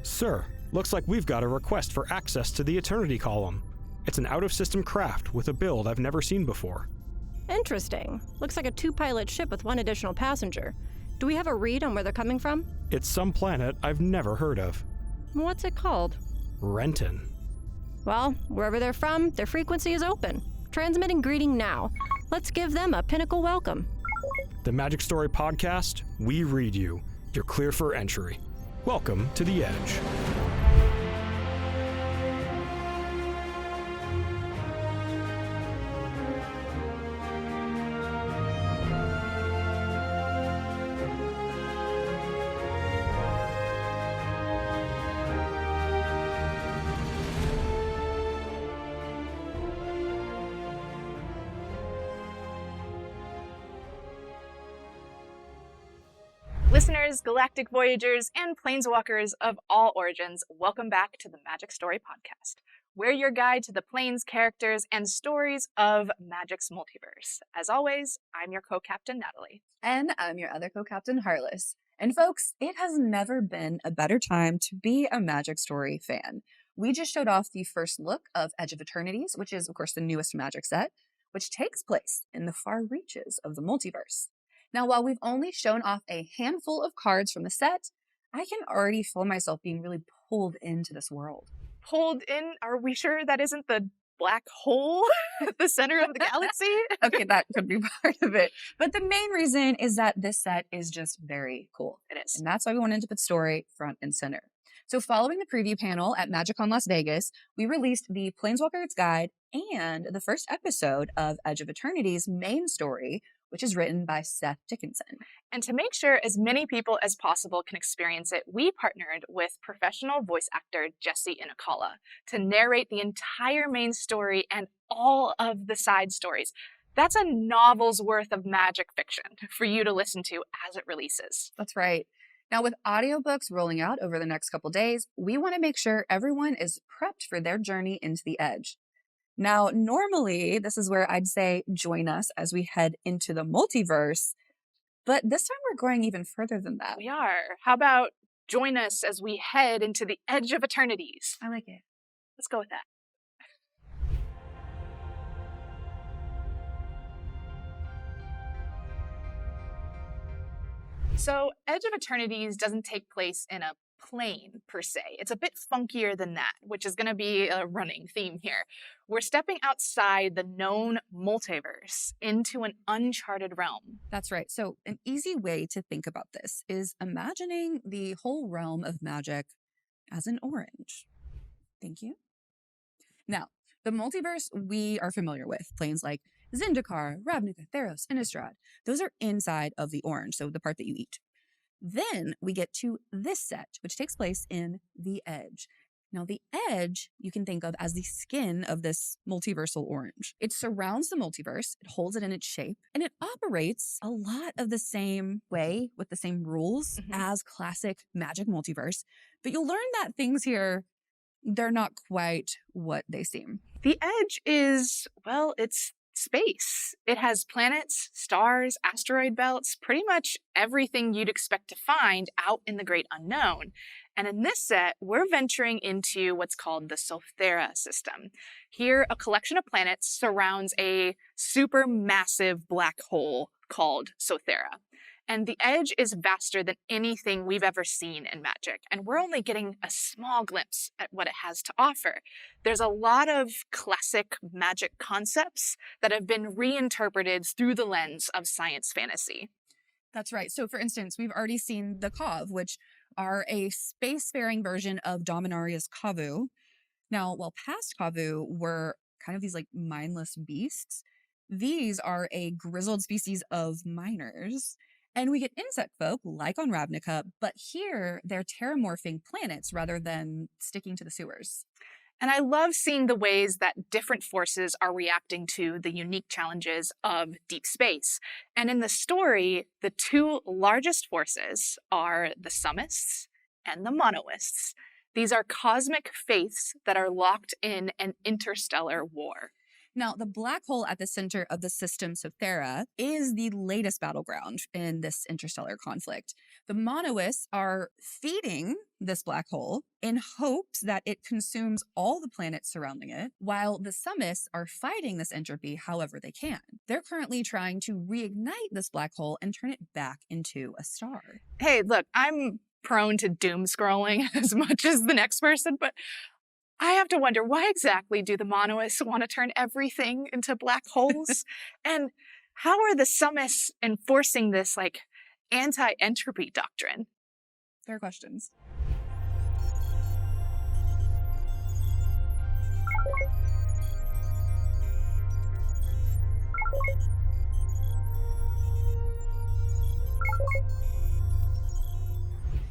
Sir, looks like we've got a request for access to the Eternity column. It's an out-of-system craft with a build I've never seen before. Interesting. Looks like a 2-pilot ship with 1 additional passenger. Do we have a read on where they're coming from? It's some planet I've never heard of. What's it called? Renton. Well, wherever they're from, their frequency is open. Transmitting greeting now. Let's give them a pinnacle welcome. The Magic Story Podcast, we read you. You're clear for entry. Welcome to the Edge. Listeners, Galactic Voyagers, and Planeswalkers of all origins, welcome back to the Magic Story Podcast. We're your guide to the Planes, characters, and stories of Magic's multiverse. As always, I'm your co-captain, Natalie. And I'm your other co-captain, Harless. And folks, it has never been a better time to be a Magic Story fan. We just showed off the first look of Edge of Eternities, which is, of course, the newest Magic set, which takes place in the far reaches of the multiverse. Now, while we've only shown off a handful of cards from the set, I can already feel myself being really pulled into this world. Pulled in? Are we sure that isn't the black hole at the center of the galaxy? Okay, that could be part of it. But the main reason is that this set is just very cool. It is. And that's why we wanted to put story front and center. So following the preview panel at MagicCon Las Vegas, we released the Planeswalker's Guide and the first episode of Edge of Eternity's main story, which is written by Seth Dickinson. And to make sure as many people as possible can experience it, we partnered with professional voice actor Jesse Inakala to narrate the entire main story and all of the side stories. That's a novel's worth of magic fiction for you to listen to as it releases. That's right. Now, with audiobooks rolling out over the next couple days, we want to make sure everyone is prepped for their journey into the Edge. Now, normally, this is where I'd say join us as we head into the multiverse, but this time we're going even further than that. We are. How about join us as we head into the Edge of Eternities? I like it. Let's go with that. So, Edge of Eternities doesn't take place in a plane, per se. It's a bit funkier than that, which is going to be a running theme here. We're stepping outside the known multiverse into an uncharted realm. That's right. So an easy way to think about this is imagining the whole realm of magic as an orange. Thank you. Now, the multiverse we are familiar with, planes like Zendikar, Ravnica, Theros, Innistrad, those are inside of the orange, so the part that you eat. Then we get to this set, which takes place in the Edge. Now, the Edge you can think of as the skin of this multiversal orange. It surrounds the multiverse, it holds it in its shape, and it operates a lot of the same way with the same rules as classic Magic multiverse. But you'll learn that things here, they're not quite what they seem. The Edge is, well, it's space. It has planets, stars, asteroid belts, pretty much everything you'd expect to find out in the great unknown. And in this set, we're venturing into what's called the Sothera system. Here, a collection of planets surrounds a supermassive black hole called Sothera. And the Edge is vaster than anything we've ever seen in Magic, and we're only getting a small glimpse at what it has to offer. There's a lot of classic Magic concepts that have been reinterpreted through the lens of science fantasy. That's right. So, for instance, we've already seen the Kav, which are a spacefaring version of Dominaria's Kavu. Now, while past Kavu were kind of these like mindless beasts, these are a grizzled species of miners. And we get insect folk, like on Ravnica, but here they're terramorphing planets rather than sticking to the sewers. And I love seeing the ways that different forces are reacting to the unique challenges of deep space. And in the story, the two largest forces are the Summists and the Monoists. These are cosmic faiths that are locked in an interstellar war. Now, the black hole at the center of the system Sothera is the latest battleground in this interstellar conflict. The monoists are feeding this black hole in hopes that it consumes all the planets surrounding it, while the summists are fighting this entropy however they can. They're currently trying to reignite this black hole and turn it back into a star. Hey, look, I'm prone to doom scrolling as much as the next person, but I have to wonder, why exactly do the monoists want to turn everything into black holes? And how are the summists enforcing this, like, anti-entropy doctrine? Fair questions.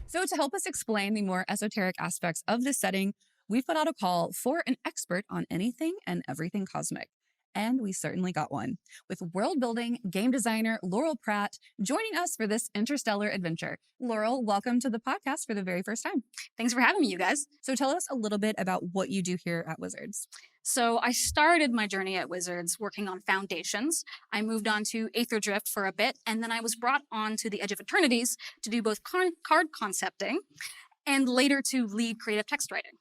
So to help us explain the more esoteric aspects of this setting, we put out a call for an expert on anything and everything cosmic. And we certainly got one, with world-building game designer Laurel Pratt joining us for this interstellar adventure. Laurel, welcome to the podcast for the very first time. Thanks for having me, you guys. So tell us a little bit about what you do here at Wizards. So I started my journey at Wizards working on Foundations. I moved on to Aetherdrift for a bit, and then I was brought on to the Edge of Eternities to do both card concepting and later to lead creative text writing.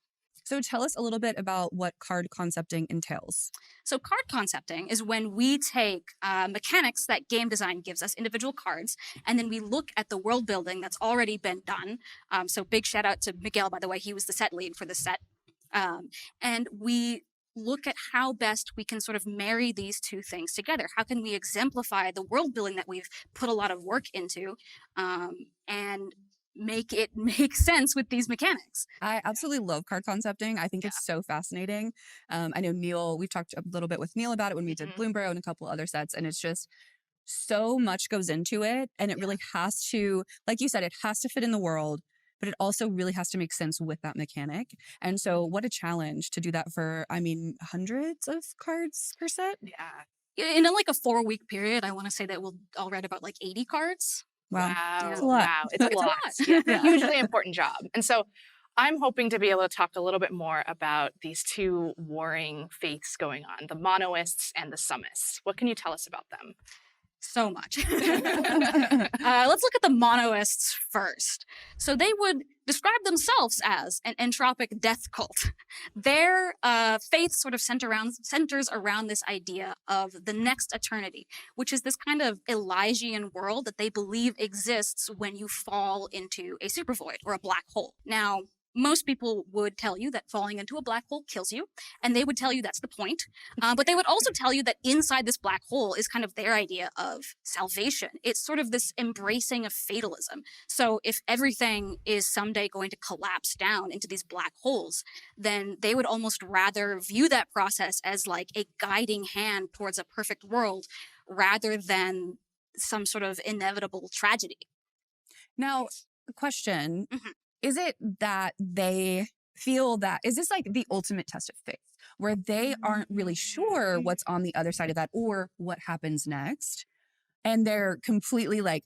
So tell us a little bit about what card concepting entails. So card concepting is when we take mechanics that game design gives us, individual cards, and then we look at the world building that's already been done. So big shout out to Miguel, by the way, he was the set lead for the set. And we look at how best we can sort of marry these two things together. How can we exemplify the world building that we've put a lot of work into and make it make sense with these mechanics. I absolutely love card concepting. I think it's so fascinating. I know Neil, we've talked a little bit with Neil about it when we did Bloomborough and a couple other sets, and it's just so much goes into it, and it really has to, like you said, it has to fit in the world, but it also really has to make sense with that mechanic. And so what a challenge to do that for, I mean, hundreds of cards per set? Yeah. In like a 4-week period, I want to say that I'll read about like 80 cards. Wow. It's a lot. Wow. It's a lot. Yeah. Yeah. Hugely important job. And so I'm hoping to be able to talk a little bit more about these two warring faiths going on, the monoists and the summists. What can you tell us about them? So much. Let's look at the monoists first. So they would describe themselves as an entropic death cult. Their faith sort of centers around this idea of the next eternity, which is this kind of Elysian world that they believe exists when you fall into a supervoid or a black hole. Now, most people would tell you that falling into a black hole kills you, and they would tell you that's the point. But they would also tell you that inside this black hole is kind of their idea of salvation. It's sort of this embracing of fatalism. So if everything is someday going to collapse down into these black holes, then they would almost rather view that process as like a guiding hand towards a perfect world rather than some sort of inevitable tragedy. Now, the question, is it that they feel that, is this like the ultimate test of faith, where they aren't really sure what's on the other side of that or what happens next? And they're completely like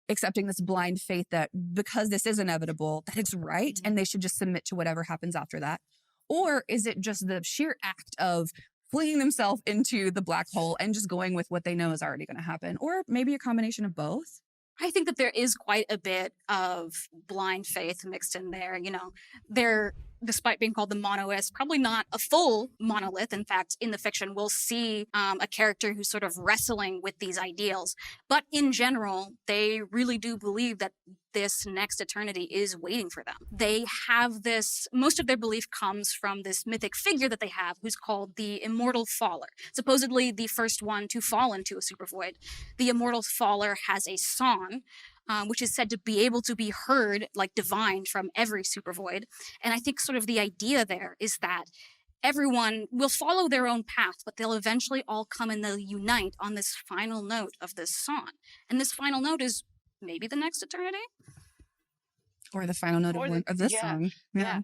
accepting this blind faith that because this is inevitable, that it's right, and they should just submit to whatever happens after that? Or is it just the sheer act of flinging themselves into the black hole and just going with what they know is already going to happen? Or maybe a combination of both? I think that there is quite a bit of blind faith mixed in there. You know, they're, despite being called the monoist, probably not a full monolith. In fact, in the fiction, we'll see a character who's sort of wrestling with these ideals. But in general, they really do believe that this next eternity is waiting for them. They have this, most of their belief comes from this mythic figure that they have who's called the Immortal Faller, supposedly the first one to fall into a supervoid. The Immortal Faller has a song, which is said to be able to be heard, like divined from every supervoid. And I think sort of the idea there is that everyone will follow their own path, but they'll eventually all come and they'll unite on this final note of this song. And this final note is maybe the next eternity? Or the final note of this song. Yeah.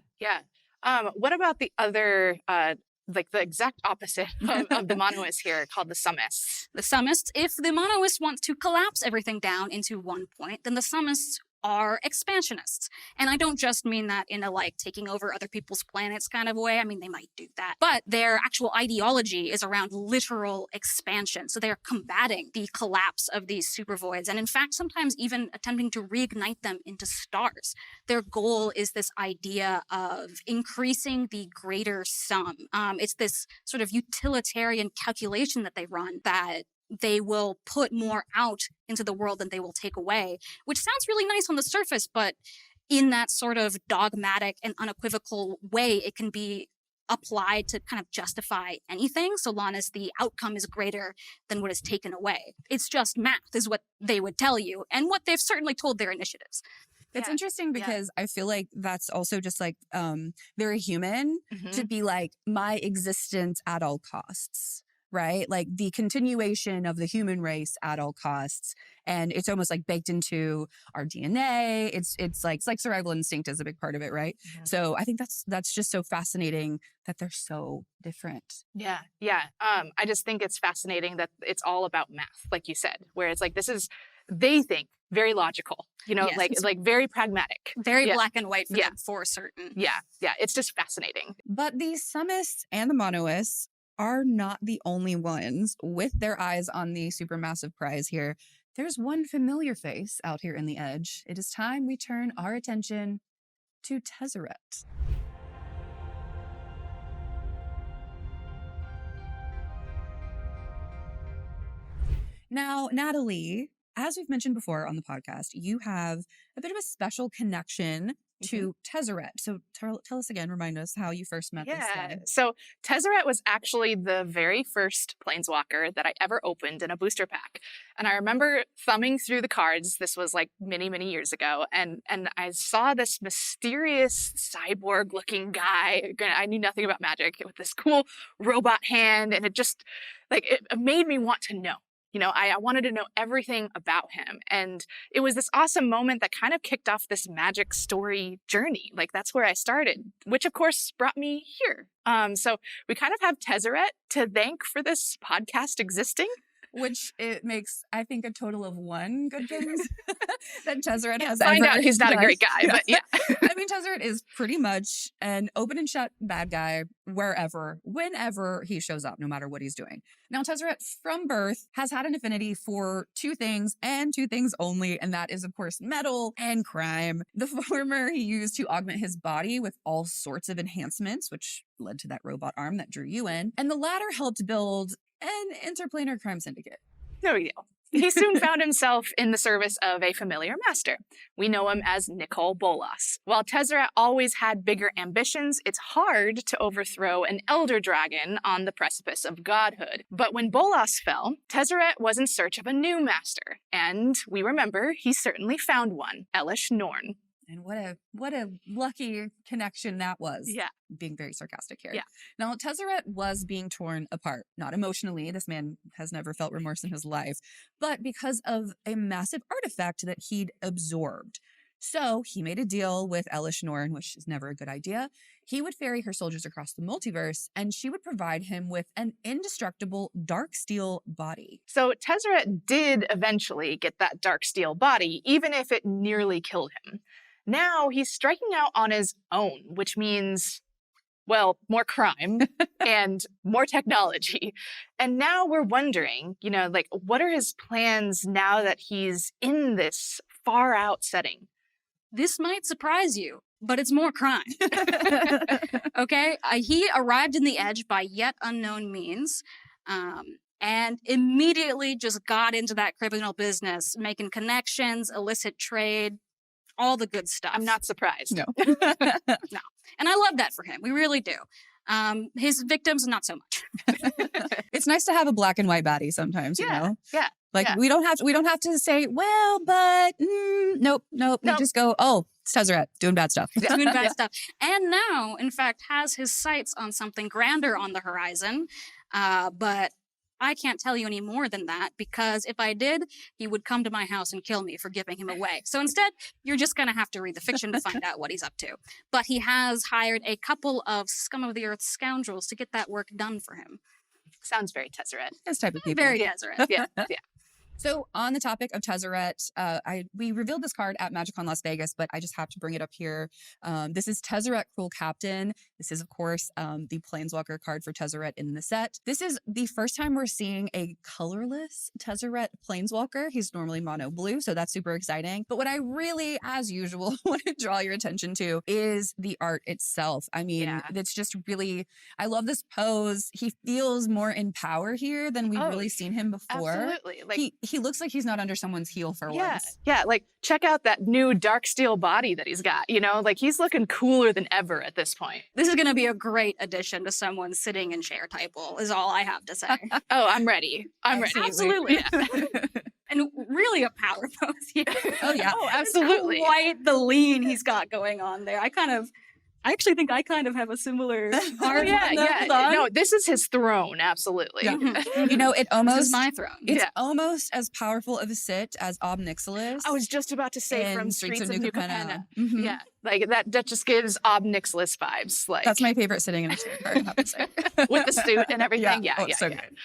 What about the other, like the exact opposite of the monoists here, called the summists? The summists, if the monoists want to collapse everything down into one point, then the summists are expansionists. And I don't just mean that in a like taking over other people's planets kind of way. I mean, they might do that. But their actual ideology is around literal expansion. So they're combating the collapse of these supervoids and in fact, sometimes even attempting to reignite them into stars. Their goal is this idea of increasing the greater sum. It's this sort of utilitarian calculation that they run that they will put more out into the world than they will take away, which sounds really nice on the surface, but in that sort of dogmatic and unequivocal way, it can be applied to kind of justify anything so long as the outcome is greater than what is taken away. It's just math is what they would tell you and what they've certainly told their initiatives. It's interesting because I feel like that's also just like very human to be like my existence at all costs. Right? Like the continuation of the human race at all costs. And it's almost like baked into our DNA. It's like survival instinct is a big part of it, right? Yeah. So I think that's just so fascinating that they're so different. Yeah. Yeah. I just think it's fascinating that it's all about math, like you said, where it's like they think very logical, Yes, like very pragmatic. Very black and white for them for certain. Yeah. Yeah. It's just fascinating. But the summists and the monoists are not the only ones with their eyes on the supermassive prize here. There's one familiar face out here in the edge. It is time we turn our attention to Tesarette. Now, Natalie, as we've mentioned before on the podcast, you have a bit of a special connection to Tesarette. So tell us again, remind us how you first met this guy. So Tesarette was actually the very first planeswalker that I ever opened in a booster pack. And I remember thumbing through the cards. This was like many, many years ago. And I saw this mysterious cyborg looking guy. I knew nothing about Magic with this cool robot hand. And it just it made me want to know. I wanted to know everything about him. And it was this awesome moment that kind of kicked off this Magic story journey. Like, that's where I started, which of course brought me here. So we kind of have Tesarette to thank for this podcast existing. Which it makes, I think, a total of one good things that Tesarette has Find ever out he's not done. a great guy, but yeah. I mean, Tesarette is pretty much an open and shut bad guy wherever, whenever he shows up, no matter what he's doing. Now, Tesarette from birth has had an affinity for two things and two things only, and that is, of course, metal and crime. The former he used to augment his body with all sorts of enhancements, which led to that robot arm that drew you in. And the latter helped build an interplanar crime syndicate. No big deal. He soon found himself in the service of a familiar master. We know him as Nicol Bolas. While Tesarette always had bigger ambitions, it's hard to overthrow an elder dragon on the precipice of godhood. But when Bolas fell, Tesarette was in search of a new master. And we remember he certainly found one, Elish Norn. And what a lucky connection that was. Yeah. Being very sarcastic here. Yeah. Now, Tesarette was being torn apart, not emotionally. This man has never felt remorse in his life, but because of a massive artifact that he'd absorbed. So he made a deal with Elish Norn, which is never a good idea. He would ferry her soldiers across the multiverse, and she would provide him with an indestructible dark steel body. So Tesarette did eventually get that dark steel body, even if it nearly killed him. Now he's striking out on his own, which means, well, more crime and more technology. And now we're wondering, what are his plans now that he's in this far out setting? This might surprise you, but it's more crime. Okay? He arrived in the Edge by yet unknown means. And immediately just got into that criminal business, making connections, illicit trade, all the good stuff. I'm not surprised. No. No. And I love that for him. We really do. His victims, not so much. It's nice to have a black and white baddie sometimes, you know? Yeah. Like, yeah. we don't have to say, well, but nope. We just go, oh, it's Tesarette doing bad stuff. Doing bad stuff. And now, in fact, has his sights on something grander on the horizon. But I can't tell you any more than that, because if I did, he would come to my house and kill me for giving him away. So instead, you're just going to have to read the fiction to find out what he's up to. But he has hired a couple of scum of the earth scoundrels to get that work done for him. Sounds very Tesarette. This type of people. Very Tesarette. Yeah. So on the topic of Tesarette, we revealed this card at MagicCon Las Vegas, but I just have to bring it up here. This is Tesarette Cruel Captain. This is, of course, the Planeswalker card for Tesarette in the set. This is the first time we're seeing a colorless Tesarette Planeswalker. He's normally mono blue, so that's super exciting. But what I really, as usual, want to draw your attention to is the art itself. I mean, it's just really, I love this pose. He feels more in power here than we've really seen him before. Absolutely. Like, he looks like he's not under someone's heel for once. Yeah, like check out that new dark steel body that he's got, you know? Like he's looking cooler than ever at this point. This is going to be a great addition to someone sitting in chair type is all I have to say. Oh, I'm ready. I'm ready. Absolutely. Yeah. And really a power pose here. Oh, yeah. Oh, absolutely. Quite the lean he's got going on there. I actually think I kind of have a similar art. No, this is his throne, absolutely. Yeah. You know, This is my throne. It's almost as powerful of a sit as Ob Nixilis. I was just about to say from Streets of New Capenna. Mm-hmm. Yeah, like that just gives Ob Nixilis vibes. Like that's my favorite sitting in a chair card, I have to say. With the suit and everything. Yeah, so good.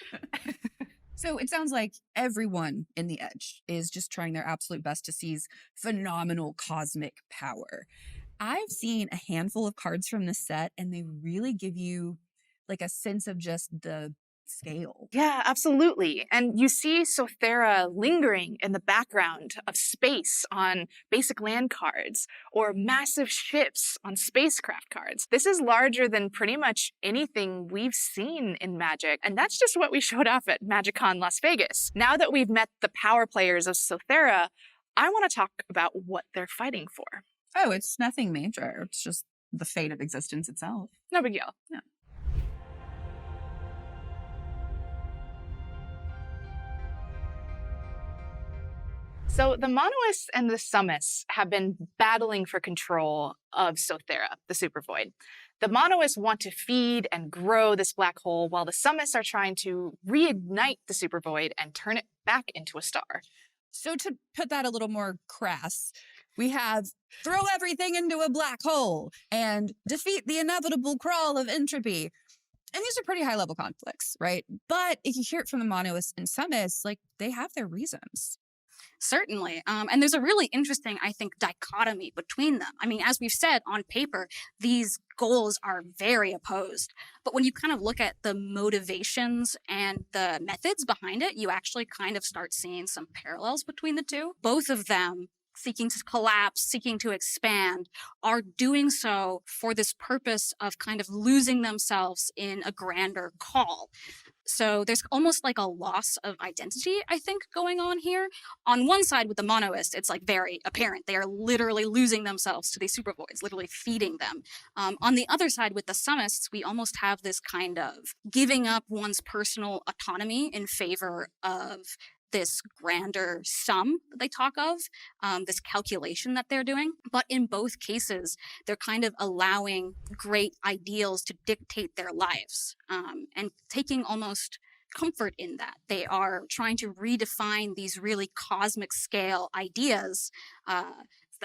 So it sounds like everyone in the Edge is just trying their absolute best to seize phenomenal cosmic power. I've seen a handful of cards from this set, and they really give you like a sense of just the scale. Yeah, absolutely. And you see Sothera lingering in the background of space on basic land cards or massive ships on spacecraft cards. This is larger than pretty much anything we've seen in Magic. And that's just what we showed off at MagicCon Las Vegas. Now that we've met the power players of Sothera, I want to talk about what they're fighting for. Oh, it's nothing major. It's just the fate of existence itself. No big deal. Yeah. So the Monoists and the Summists have been battling for control of Sothera, the Supervoid. The Monoists want to feed and grow this black hole, while the Summists are trying to reignite the Supervoid and turn it back into a star. So to put that a little more crass, we have throw everything into a black hole and defeat the inevitable crawl of entropy. And these are pretty high-level conflicts, right? But if you hear it from the Monoists and Summists, like, they have their reasons. Certainly. And there's a really interesting, I think, dichotomy between them. I mean, as we've said, on paper, these goals are very opposed. But when you kind of look at the motivations and the methods behind it, you actually kind of start seeing some parallels between the two. Both of them, seeking to collapse, seeking to expand, are doing so for this purpose of kind of losing themselves in a grander call. So there's almost like a loss of identity, I think, going on here. On one side with the Monoists, it's like very apparent. They are literally losing themselves to these supervoids, literally feeding them. On the other side with the Summists, we almost have this kind of giving up one's personal autonomy in favor of this grander sum that they talk of, this calculation that they're doing. But in both cases, they're kind of allowing great ideals to dictate their lives and taking almost comfort in that. They are trying to redefine these really cosmic scale ideas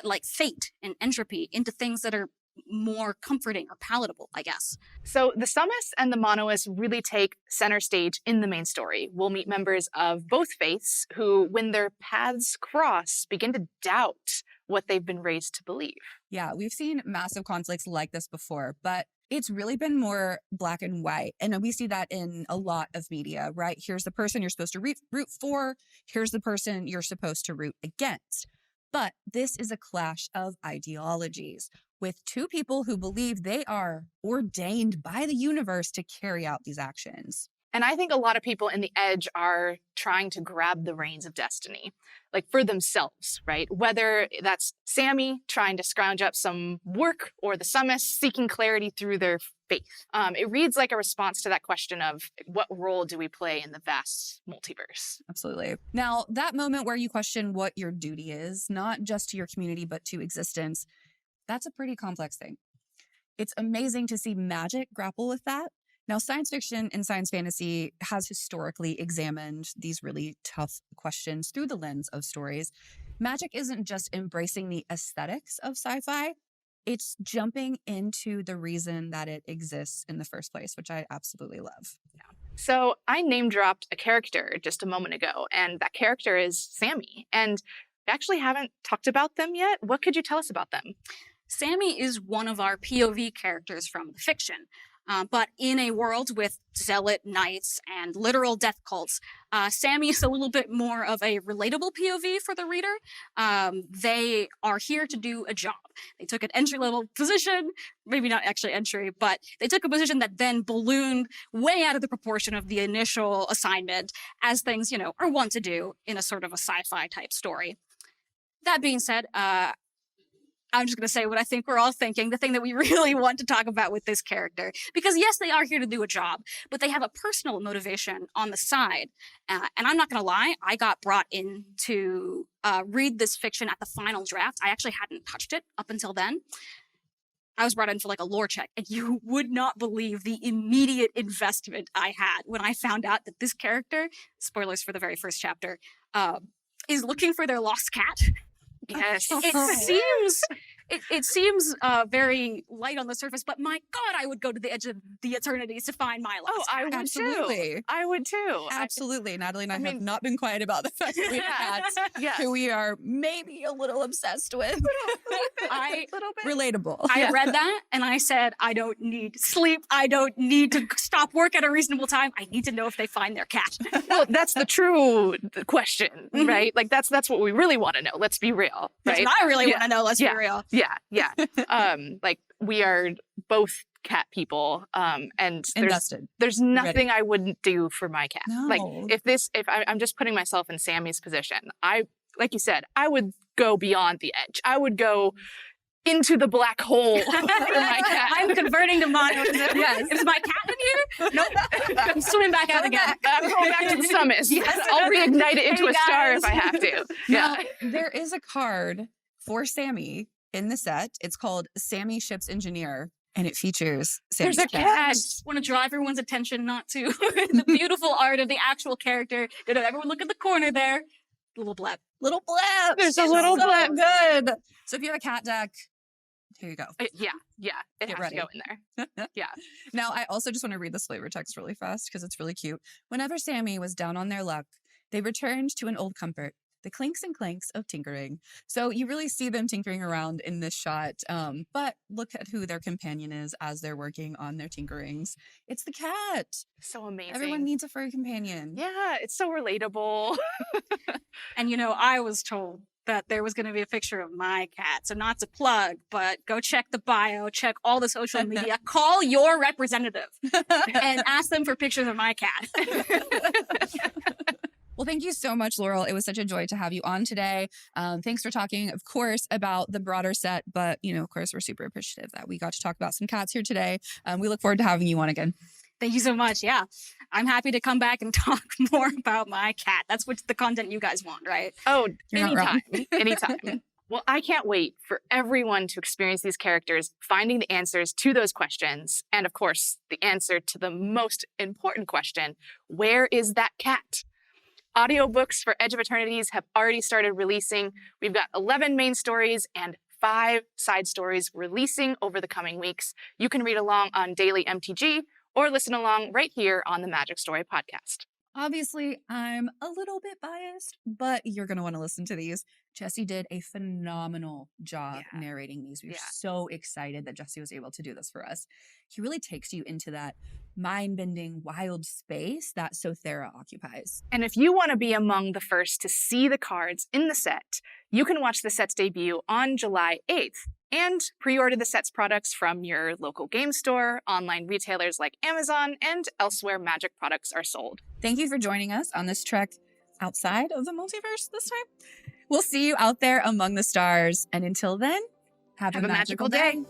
like fate and entropy into things that are more comforting or palatable, I guess. So the Summists and the Monoists really take center stage in the main story. We'll meet members of both faiths who, when their paths cross, begin to doubt what they've been raised to believe. Yeah, we've seen massive conflicts like this before, but it's really been more black and white. And we see that in a lot of media, right? Here's the person you're supposed to root for. Here's the person you're supposed to root against. But this is a clash of ideologies, with two people who believe they are ordained by the universe to carry out these actions. And I think a lot of people in the Edge are trying to grab the reins of destiny, like for themselves, right? Whether that's Sammy trying to scrounge up some work or the Summists seeking clarity through their faith. It reads like a response to that question of what role do we play in the vast multiverse? Absolutely. Now, that moment where you question what your duty is, not just to your community, but to existence, that's a pretty complex thing. It's amazing to see Magic grapple with that. Now, science fiction and science fantasy has historically examined these really tough questions through the lens of stories. Magic isn't just embracing the aesthetics of sci-fi, it's jumping into the reason that it exists in the first place, which I absolutely love. Yeah. So I name dropped a character just a moment ago, and that character is Sammy. And we actually haven't talked about them yet. What could you tell us about them? Sammy is one of our POV characters from the fiction. But in a world with zealot knights and literal death cults, Sammy is a little bit more of a relatable POV for the reader. They are here to do a job. They took an entry-level position, maybe not actually entry, but they took a position that then ballooned way out of the proportion of the initial assignment, as things, are wont to do in a sort of a sci-fi type story. That being said, I'm just going to say what I think we're all thinking, the thing that we really want to talk about with this character. Because yes, they are here to do a job, but they have a personal motivation on the side. And I'm not going to lie, I got brought in to read this fiction at the final draft. I actually hadn't touched it up until then. I was brought in for like a lore check, and you would not believe the immediate investment I had when I found out that this character, spoilers for the very first chapter, is looking for their lost cat. Yes. It seems very light on the surface, but my God, I would go to the edge of the Eternities to find my lost cat. I would Absolutely. too. I would too. Absolutely. Natalie and I have not been quiet about the fact that we have cats who we are maybe a little obsessed with. A little bit. Relatable. I read that and I said, I don't need sleep. I don't need to stop work at a reasonable time. I need to know if they find their cat. Well, that's the true question, right? Like that's what we really want to know. Let's be real, right? That's what I really want to know. Let's be real. Yeah. Like we are both cat people, and there's nothing I wouldn't do for my cat. No. Like if I'm just putting myself in Sammy's position, like you said, I would go beyond the edge. I would go into the black hole for my cat. I'm converting to mono. Yes. Is my cat in here? Nope. I'm swimming back out again. I'm going back to the summit. Yes. I'll reignite it into Hey, a star guys. if I have to. Now, there is a card for Sammy in the set. It's called Sammy Ship's Engineer, and it features Sammy's There's a cat. I just want to draw everyone's attention not to the beautiful art of the actual character. Everyone look at the corner there. Little bleb. Little blab. There's a little blab. Good. So if you have a cat deck, here you go. Yeah. It Get has ready. to go in there. Yeah. Now, I also just want to read this flavor text really fast because it's really cute. Whenever Sammy was down on their luck, they returned to an old comfort, the clinks and clanks of tinkering. So you really see them tinkering around in this shot. But look at who their companion is as they're working on their tinkerings. It's the cat. So amazing. Everyone needs a furry companion. Yeah, it's so relatable. And I was told that there was going to be a picture of my cat. So not to plug, but go check the bio, check all the social media, call your representative and ask them for pictures of my cat. Well, thank you so much, Laurel. It was such a joy to have you on today. Thanks for talking, of course, about the broader set. But, of course, we're super appreciative that we got to talk about some cats here today. We look forward to having you on again. Thank you so much. Yeah, I'm happy to come back and talk more about my cat. That's what the content you guys want, right? Oh, You're not wrong. anytime. Well, I can't wait for everyone to experience these characters, finding the answers to those questions. And of course, the answer to the most important question, where is that cat? Audiobooks for Edge of Eternities have already started releasing. We've got 11 main stories and 5 side stories releasing over the coming weeks. You can read along on Daily MTG or listen along right here on the Magic Story podcast. Obviously, I'm a little bit biased, but you're going to want to listen to these. Jesse did a phenomenal job narrating these. We were so excited that Jesse was able to do this for us. He really takes you into that mind-bending, wild space that Sothera occupies. And if you want to be among the first to see the cards in the set, you can watch the set's debut on July 8th and pre-order the set's products from your local game store, online retailers like Amazon, and elsewhere Magic products are sold. Thank you for joining us on this trek outside of the multiverse this time. We'll see you out there among the stars. And until then, have a magical day.